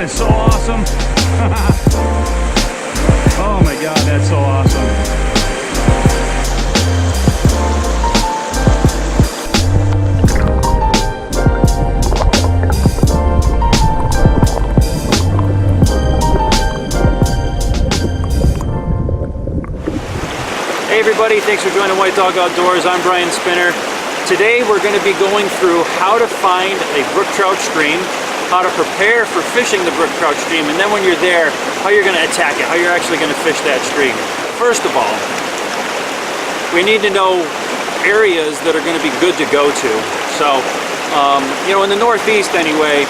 is so awesome. Oh my God, that's so awesome. Hey everybody, thanks for joining White Dog Outdoors. I'm Brian Spinner. Today we're going to be going through how to find a brook trout stream, how to prepare for fishing the brook trout stream, and then when you're there, how you're going to attack it, how you're actually going to fish that stream. First of all, we need to know areas that are going to be good to go to. So, you know, in the Northeast anyway,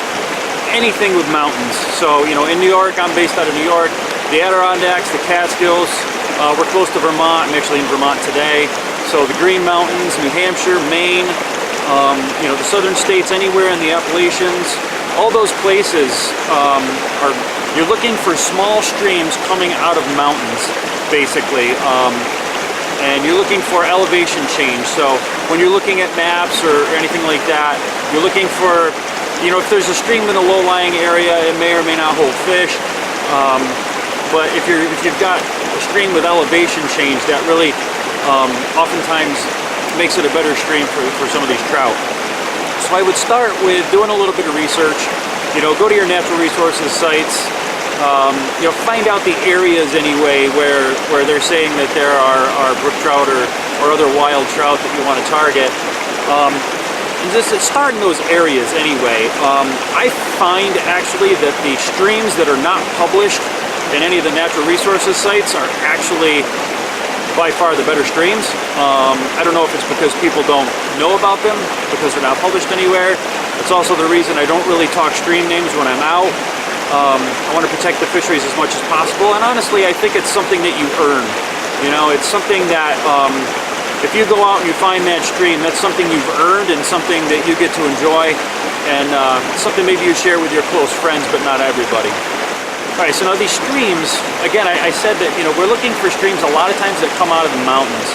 anything with mountains. So, you know, in New York, I'm based out of New York, the Adirondacks, the Catskills, we're close to Vermont. I'm actually in Vermont today. So the Green Mountains, New Hampshire, Maine, you know, the southern states, anywhere in the Appalachians, all those places you're looking for small streams coming out of mountains, basically. And you're looking for elevation change. So when you're looking at maps or anything like that, you're looking for, you know, if there's a stream in a low-lying area, it may or may not hold fish. But if you've got a stream with elevation change, that really oftentimes makes it a better stream for some of these trout. So I would start with doing a little bit of research. You know, go to your natural resources sites. You know, find out the areas anyway where they're saying that there are brook trout or other wild trout that you want to target. And just start in those areas anyway. I find actually that the streams that are not published in any of the natural resources sites are actually by far the better streams. I don't know if it's because people don't know about them, because they're not published anywhere. It's also the reason I don't really talk stream names when I'm out. I want to protect the fisheries as much as possible, and honestly I think it's something that you earn. You know, it's something that if you go out and you find that stream, that's something you've earned and something that you get to enjoy, and something maybe you share with your close friends, but not everybody. Alright, so now these streams, again, I said that, you know, we're looking for streams a lot of times that come out of the mountains.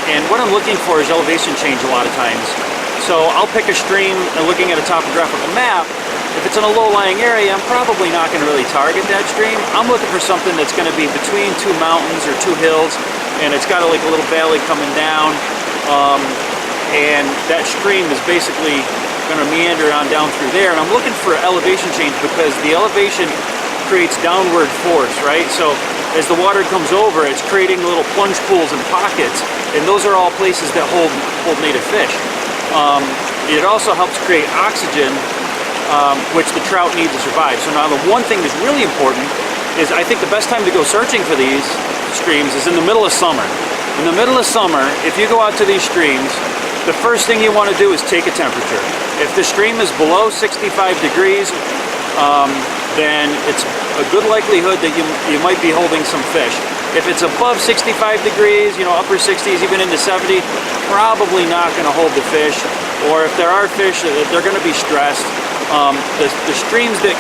And what I'm looking for is elevation change a lot of times. So I'll pick a stream and looking at a topographical map, if it's in a low-lying area, I'm probably not going to really target that stream. I'm looking for something that's going to be between two mountains or two hills, and it's got like a little valley coming down. And that stream is basically going to meander on down through there. And I'm looking for elevation change because the elevation creates downward force, right? So as the water comes over, it's creating little plunge pools and pockets, and those are all places that hold native fish. It also helps create oxygen, which the trout need to survive. So now the one thing that's really important is, I think the best time to go searching for these streams is in the middle of summer. In the middle of summer, if you go out to these streams, the first thing you want to do is take a temperature. If the stream is below 65 degrees, then it's a good likelihood that you might be holding some fish. If it's above 65 degrees, you know, upper 60s, even into 70, probably not going to hold the fish. Or if there are fish, they're going to be stressed. The streams that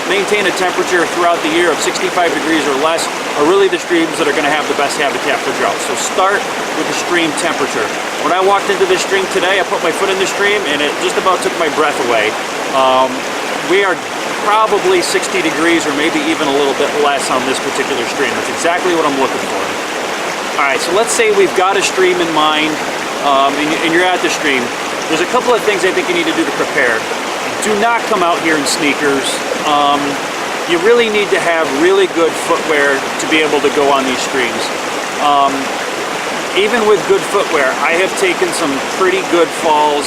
maintain a temperature throughout the year of 65 degrees or less are really the streams that are going to have the best habitat for trout. So start with the stream temperature. When I walked into this stream today, I put my foot in the stream and it just about took my breath away. We are probably 60 degrees or maybe even a little bit less on this particular stream. That's exactly what I'm looking for. Alright, so let's say we've got a stream in mind, and you're at the stream. There's a couple of things I think you need to do to prepare. Do not come out here in sneakers. You really need to have really good footwear to be able to go on these streams. Even with good footwear, I have taken some pretty good falls.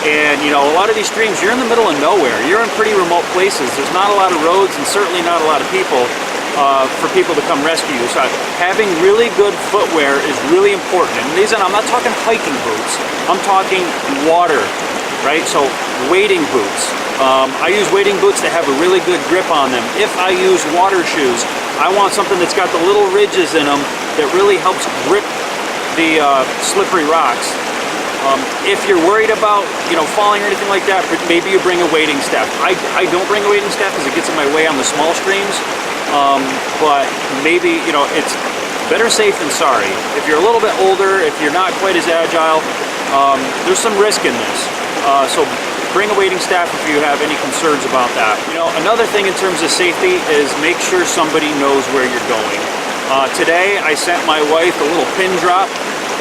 And, you know, a lot of these streams, you're in the middle of nowhere. You're in pretty remote places. There's not a lot of roads and certainly not a lot of people for people to come rescue you. So having really good footwear is really important. And these, I'm not talking hiking boots. I'm talking water, right? So wading boots. I use wading boots that have a really good grip on them. If I use water shoes, I want something that's got the little ridges in them that really helps grip the slippery rocks. If you're worried about, you know, falling or anything like that, maybe you bring a wading staff. I don't bring a wading staff because it gets in my way on the small streams. But maybe, you know, it's better safe than sorry. If you're a little bit older, if you're not quite as agile, there's some risk in this. So bring a wading staff if you have any concerns about that. You know, another thing in terms of safety is make sure somebody knows where you're going. Today I sent my wife a little pin drop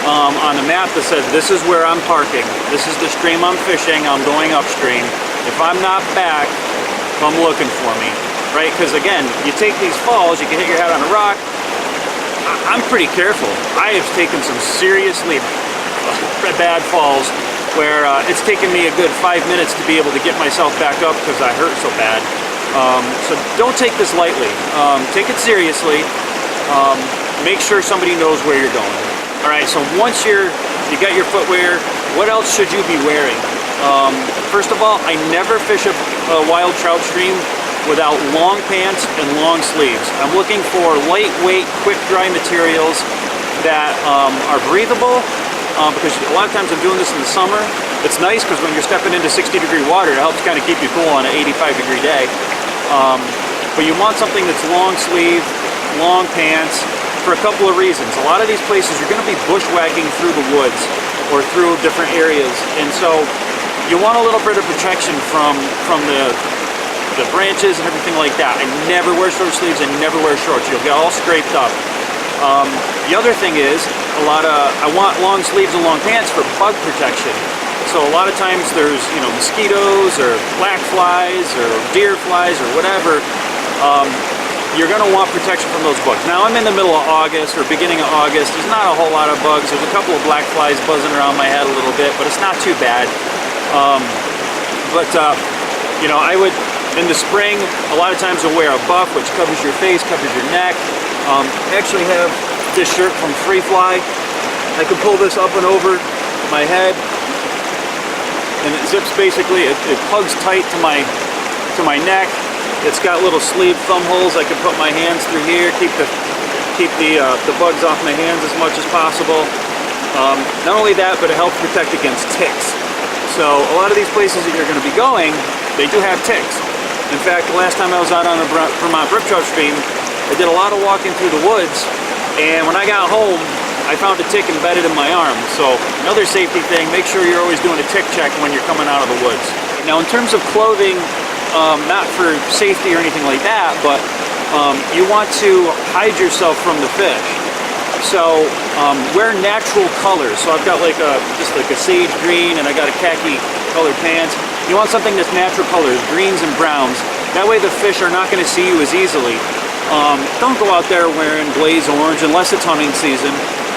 on the map that said, this is where I'm parking, this is the stream I'm fishing, I'm going upstream. If I'm not back, come looking for me, right? Because again, you take these falls, you can hit your head on a rock. I'm pretty careful. I have taken some seriously bad falls where it's taken me a good 5 minutes to be able to get myself back up because I hurt so bad. So don't take this lightly. Take it seriously. Make sure somebody knows where you're going. All right, so once you got your footwear, what else should you be wearing? First of all, I never fish a wild trout stream without long pants and long sleeves. I'm looking for lightweight, quick dry materials that are breathable, because a lot of times I'm doing this in the summer. It's nice because when you're stepping into 60-degree water, it helps kind of keep you cool on an 85-degree day. But you want something that's long sleeve, long pants, for a couple of reasons. A lot of these places you're going to be bushwhacking through the woods or through different areas, and so you want a little bit of protection from the branches and everything like that. I never wear short sleeves, I never wear shorts. You'll get all scraped up. The other thing is, I want long sleeves and long pants for bug protection. So a lot of times there's, you know, mosquitoes or black flies or deer flies or whatever. You're going to want protection from those bugs. Now I'm in the middle of August or beginning of August. There's not a whole lot of bugs. There's a couple of black flies buzzing around my head a little bit, but it's not too bad. You know, I would, in the spring, a lot of times I'll wear a buff, which covers your face, covers your neck. I actually have this shirt from Free Fly. I can pull this up and over my head, and it zips basically, it hugs tight to my neck. It's got little sleeve thumb holes. I can put my hands through here, keep the bugs off my hands as much as possible. Not only that, but it helps protect against ticks. So a lot of these places that you're going to be going, they do have ticks. In fact, the last time I was out on a Vermont Brook Trout Stream, I did a lot of walking through the woods, and when I got home, I found a tick embedded in my arm. So another safety thing, make sure you're always doing a tick check when you're coming out of the woods. Now in terms of clothing, not for safety or anything like that, but you want to hide yourself from the fish. So wear natural colors. So I've got just like a sage green, and I got a khaki colored pants. You want something that's natural colors, greens and browns. That way the fish are not going to see you as easily. Don't go out there wearing blaze orange unless it's hunting season,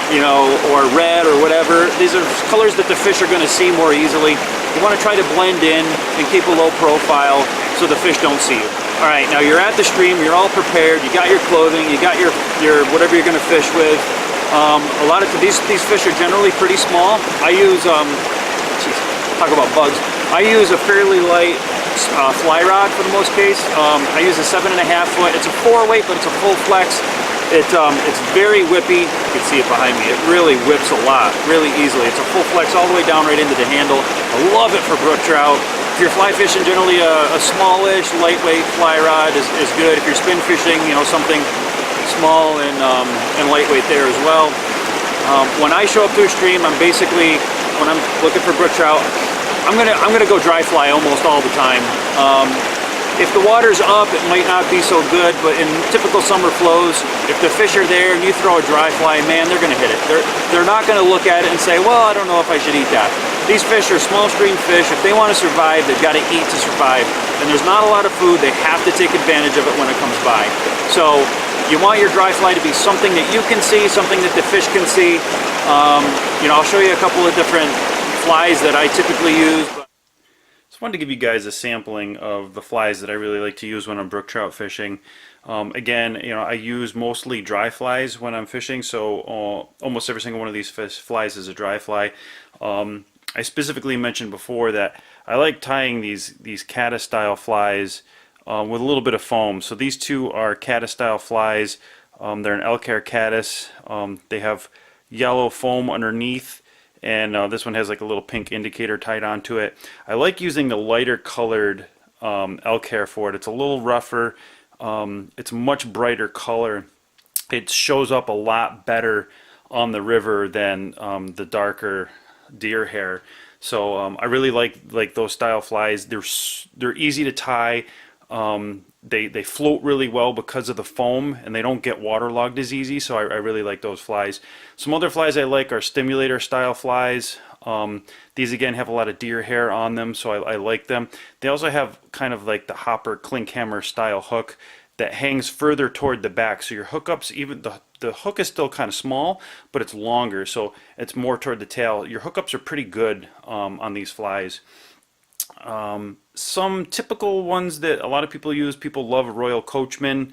you know, or red or whatever. These are colors that the fish are going to see more easily. You want to try to blend in and keep a low profile so the fish don't see you. All right, now you're at the stream, you're all prepared, you got your clothing, you got your whatever you're going to fish with. A lot of these fish are generally pretty small. I use, talk about bugs. I use a fairly light fly rod for the most case. I use a 7.5 foot. It's a 4-weight, but it's a full flex. It's very whippy. You can see it behind me. It really whips a lot, really easily. It's a full flex all the way down right into the handle. I love it for brook trout. If you're fly fishing, generally a smallish, lightweight fly rod is good. If you're spin fishing, you know, something small and lightweight there as well. When I show up to a stream, I'm basically, when I'm looking for brook trout, I'm gonna go dry fly almost all the time. If the water's up, it might not be so good, but in typical summer flows, if the fish are there and you throw a dry fly, man, they're gonna hit it. They're not gonna look at it and say, well, I don't know if I should eat that. These fish are small stream fish. If they want to survive, they've got to eat to survive. And there's not a lot of food. They have to take advantage of it when it comes by. So you want your dry fly to be something that you can see, something that the fish can see. You know, I'll show you a couple of different flies that I typically use. Just wanted to give you guys a sampling of the flies that I really like to use when I'm brook trout fishing. Again, you know, I use mostly dry flies when I'm fishing, so almost every single one of these flies is a dry fly. I specifically mentioned before that I like tying these caddis style flies with a little bit of foam. So these two are caddis style flies. They're an elk hair caddis. They have yellow foam underneath, and this one has like a little pink indicator tied onto it. I like using the lighter colored elk hair for it. It's a little rougher. It's a much brighter color. It shows up a lot better on the river than the darker deer hair. So I really like those style flies. They're easy to tie. They float really well because of the foam, and they don't get waterlogged as easy, so I really like those flies. Some other flies I like are stimulator style flies. These again have a lot of deer hair on them, so I like them. They also have kind of like the hopper clink hammer style hook that hangs further toward the back, so your hookups, even the hook is still kind of small, but it's longer, so it's more toward the tail. Your hookups are pretty good on these flies. Some typical ones that a lot of people use, people love Royal Coachman,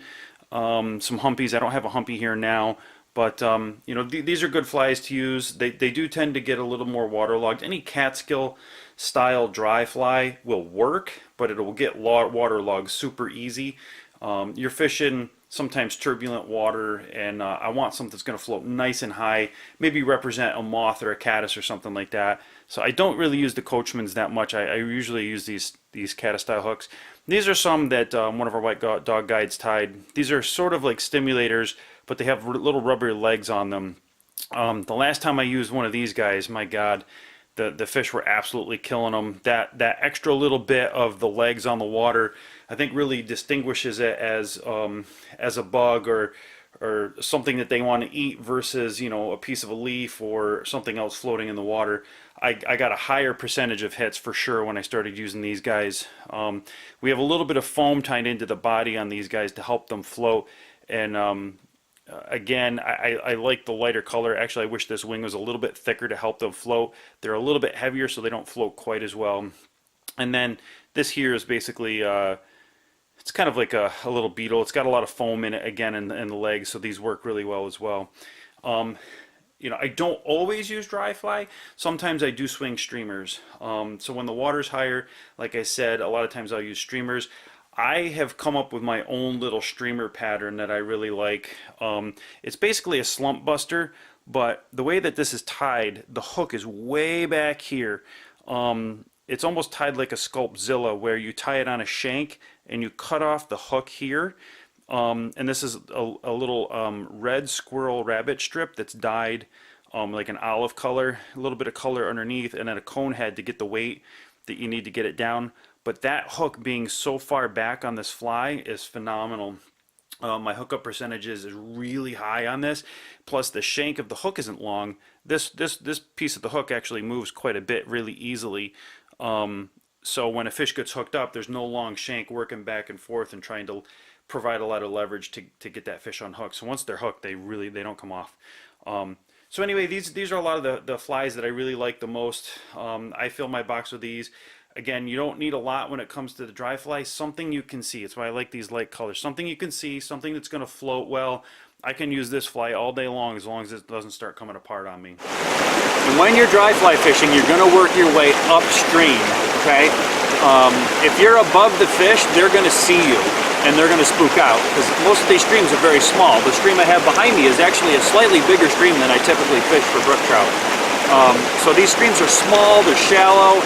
some humpies. I don't have a humpy here now, but you know, these are good flies to use. They do tend to get a little more waterlogged. Any Catskill style dry fly will work, but it will get waterlogged super easy. You're fishing sometimes turbulent water, and I want something that's going to float nice and high, maybe represent a moth or a caddis or something like that. So I don't really use the Coachmans that much. I usually use these caddis style hooks. These are some that one of our white dog guides tied. These are sort of like stimulators, but they have little rubber legs on them. The last time I used one of these guys, my God, the fish were absolutely killing them. That extra little bit of the legs on the water, I think, really distinguishes it as a bug or something that they want to eat versus, you know, a piece of a leaf or something else floating in the water. I got a higher percentage of hits for sure when I started using these guys. We have a little bit of foam tied into the body on these guys to help them float, and again, I like the lighter color. Actually, I wish this wing was a little bit thicker to help them float. They're a little bit heavier, so they don't float quite as well. And then this here is basically, it's kind of like a little beetle. It's got a lot of foam in it, again, in the legs, so these work really well as well. You know, I don't always use dry fly. Sometimes I do swing streamers. So when the water's higher, like I said, a lot of times I'll use streamers. I have come up with my own little streamer pattern that I really like. It's basically a slump buster, but the way that this is tied, the hook is way back here. It's almost tied like a Sculptzilla, where you tie it on a shank and you cut off the hook here. And this is a little red squirrel rabbit strip that's dyed like an olive color, a little bit of color underneath, and then a cone head to get the weight that you need to get it down. But that hook being so far back on this fly is phenomenal. My hookup percentages is really high on this. Plus the shank of the hook isn't long. This piece of the hook actually moves quite a bit really easily. So when a fish gets hooked up, there's no long shank working back and forth and trying to provide a lot of leverage to get that fish unhooked. So once they're hooked, they don't come off. So anyway, these are a lot of the flies that I really like the most. I fill my box with these. Again, you don't need a lot when it comes to the dry fly. Something you can see. It's why I like these light colors. Something you can see, something that's going to float well. I can use this fly all day long as it doesn't start coming apart on me. And when you're dry fly fishing, you're going to work your way upstream, okay? If you're above the fish, they're going to see you and they're going to spook out, because most of these streams are very small. The stream I have behind me is actually a slightly bigger stream than I typically fish for brook trout. So these streams are small, they're shallow.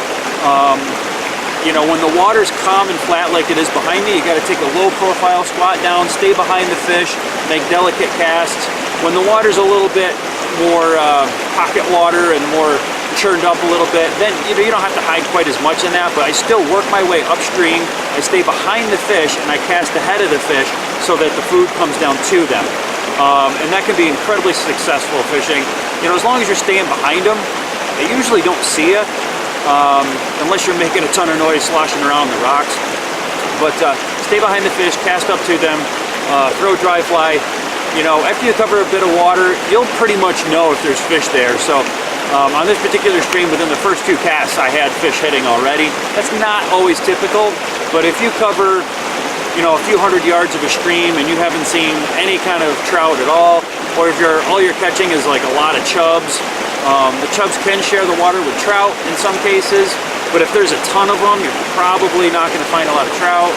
You know, when the water's calm and flat like it is behind me, you got to take a low profile, squat down, stay behind the fish, make delicate casts. When the water's a little bit more pocket water and more churned up a little bit, then you don't have to hide quite as much in that, but I still work my way upstream. I stay behind the fish and I cast ahead of the fish so that the food comes down to them. And that can be incredibly successful fishing. You know, as long as you're staying behind them, they usually don't see you. Unless you're making a ton of noise sloshing around the rocks. But stay behind the fish, cast up to them, throw dry fly. You know, after you cover a bit of water, you'll pretty much know if there's fish there. So on this particular stream, within the first 2 casts, I had fish hitting already. That's not always typical, but if you cover, you know, a few hundred yards of a stream and you haven't seen any kind of trout at all, or if all you're catching is like a lot of chubs, the chubs can share the water with trout in some cases, but if there's a ton of them, you're probably not going to find a lot of trout.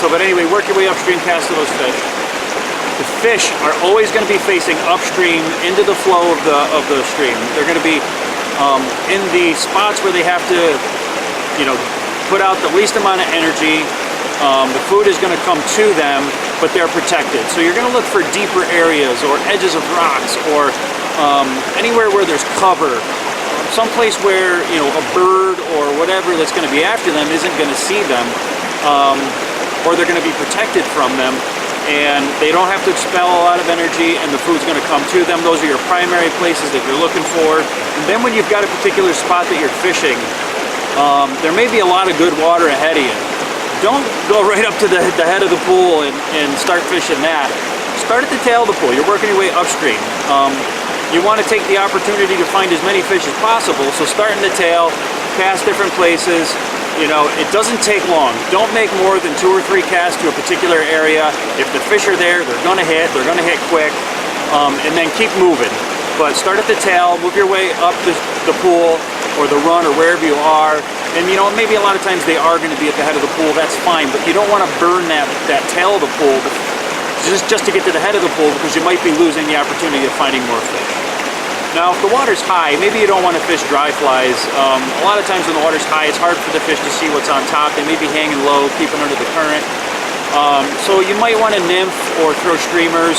But anyway, work your way upstream, cast to those fish. The fish are always going to be facing upstream into the flow of the stream. They're going to be in the spots where they have to, you know, put out the least amount of energy. The food is going to come to them, but they're protected. So you're going to look for deeper areas or edges of rocks or anywhere where there's cover. someplace where, you know, a bird or whatever that's going to be after them isn't going to see them, or they're going to be protected from them, and they don't have to expel a lot of energy, and the food's going to come to them. Those are your primary places that you're looking for. And then when you've got a particular spot that you're fishing, there may be a lot of good water ahead of you. Don't go right up to the head of the pool and start fishing that. Start at the tail of the pool. You're working your way upstream. You want to take the opportunity to find as many fish as possible, so start in the tail, cast different places. You know, it doesn't take long. Don't make more than 2 or 3 casts to a particular area. If the fish are there, they're going to hit quick, and then keep moving. But start at the tail, move your way up the pool or the run or wherever you are. And you know, maybe a lot of times they are going to be at the head of the pool, that's fine, but you don't want to burn that tail of the pool just to get to the head of the pool, because you might be losing the opportunity of finding more fish. Now, if the water's high, maybe you don't want to fish dry flies. A lot of times when the water's high, it's hard for the fish to see what's on top. They may be hanging low, keeping under the current. So you might want to nymph or throw streamers.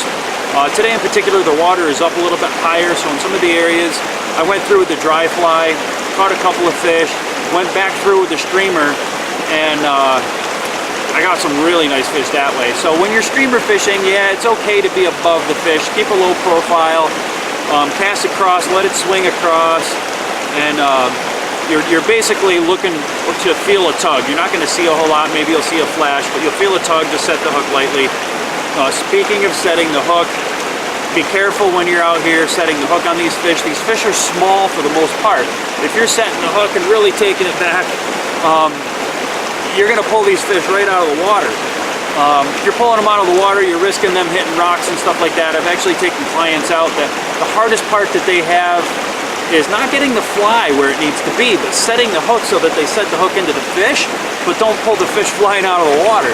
Today in particular, the water is up a little bit higher, so in some of the areas, I went through with the dry fly, caught a couple of fish, went back through with the streamer, and I got some really nice fish that way. So when you're streamer fishing, yeah, it's okay to be above the fish. Keep a low profile. Cast across, let it swing across, and you're basically looking to feel a tug. You're not going to see a whole lot, maybe you'll see a flash, but you'll feel a tug to set the hook lightly. Speaking of setting the hook, be careful when you're out here setting the hook on these fish. These fish are small for the most part. If you're setting the hook and really taking it back, you're going to pull these fish right out of the water. If you're pulling them out of the water, you're risking them hitting rocks and stuff like that. I've actually taken clients out that the hardest part that they have is not getting the fly where it needs to be, but setting the hook so that they set the hook into the fish, but don't pull the fish flying out of the water.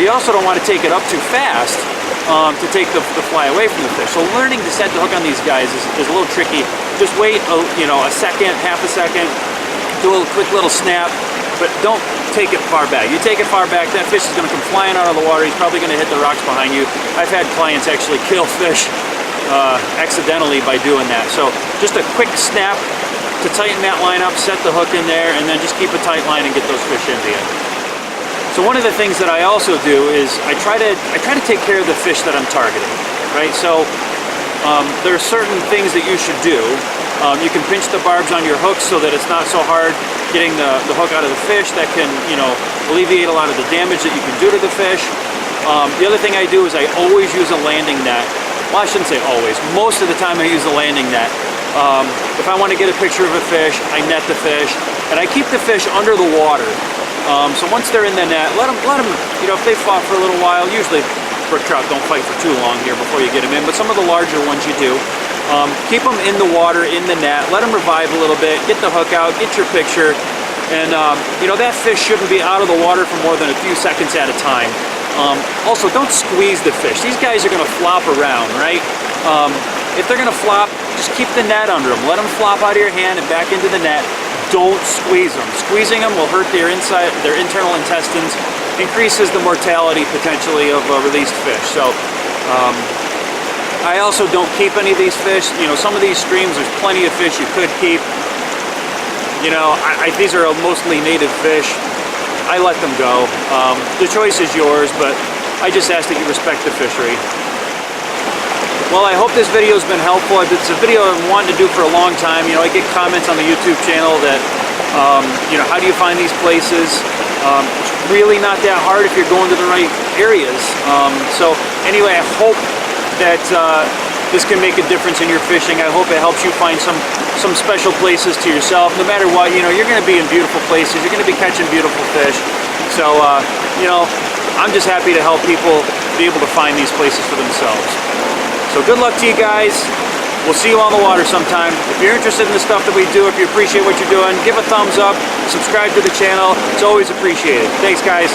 You also don't want to take it up too fast to take the fly away from the fish. So learning to set the hook on these guys is a little tricky. Just wait, a second, half a second, do a quick little snap, but don't take it far back. You take it far back, that fish is going to come flying out of the water. He's probably going to hit the rocks behind you. I've had clients actually kill fish accidentally by doing that. So just a quick snap to tighten that line up, set the hook in there, and then just keep a tight line and get those fish into you. So one of the things that I also do is I try to take care of the fish that I'm targeting, right? So there are certain things that you should do. You can pinch the barbs on your hooks so that it's not so hard getting the hook out of the fish. That can, alleviate a lot of the damage that you can do to the fish. The other thing I do is I always use a landing net. Well, I shouldn't say always. Most of the time I use a landing net. If I want to get a picture of a fish, I net the fish, and I keep the fish under the water. So once they're in the net, let them, if they fought for a little while, usually brook trout don't fight for too long here before you get them in, but some of the larger ones you do. Keep them in the water, in the net, let them revive a little bit, get the hook out, get your picture, and that fish shouldn't be out of the water for more than a few seconds at a time. Also, don't squeeze the fish. These guys are going to flop around, right? If they're going to flop, just keep the net under them. Let them flop out of your hand and back into the net. Don't squeeze them. Squeezing them will hurt their internal intestines, increases the mortality potentially of released fish. So I also don't keep any of these fish. Some of these streams, there's plenty of fish you could keep. These are mostly native fish. I let them go. The choice is yours, but I just ask that you respect the fishery. Well, I hope this video has been helpful. It's a video I've been wanting to do for a long time. I get comments on the YouTube channel that, how do you find these places? It's really not that hard if you're going to the right areas. So anyway, I hope that this can make a difference in your fishing. I hope it helps you find some special places to yourself. No matter what, you're going to be in beautiful places. You're going to be catching beautiful fish. So, I'm just happy to help people be able to find these places for themselves. So good luck to you guys. We'll see you on the water sometime. If you're interested in the stuff that we do, if you appreciate what you're doing, give a thumbs up, subscribe to the channel. It's always appreciated. Thanks, guys.